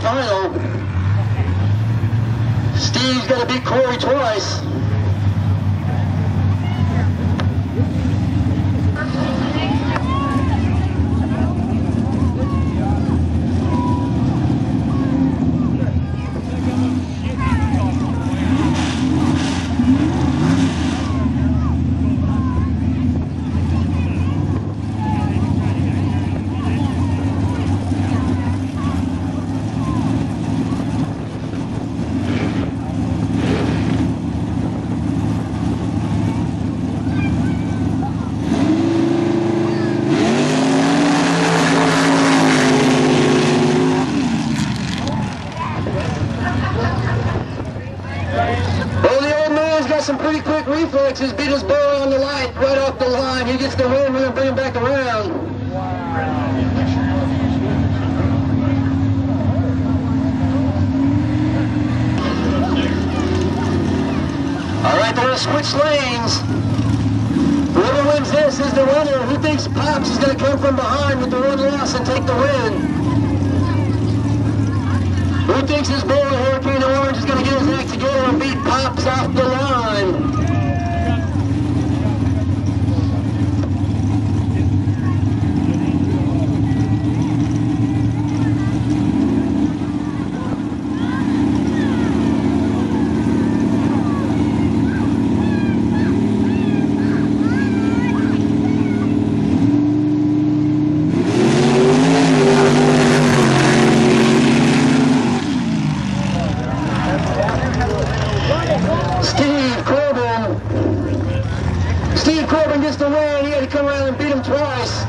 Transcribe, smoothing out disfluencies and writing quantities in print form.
grand final. Steve's got to beat Corey twice. Some pretty quick reflexes, beat his ball on the light, right off the line. He gets the win, we're going to bring him back around. All right, they're going to switch lanes. Whoever wins this is the winner. Who thinks Pops is going to come from behind with the one loss and take the win? Who thinks this bull Hurricane Orange is going to get his act together and beat Pops off the line? Steve Corbin gets the win. He had to come around and beat him twice.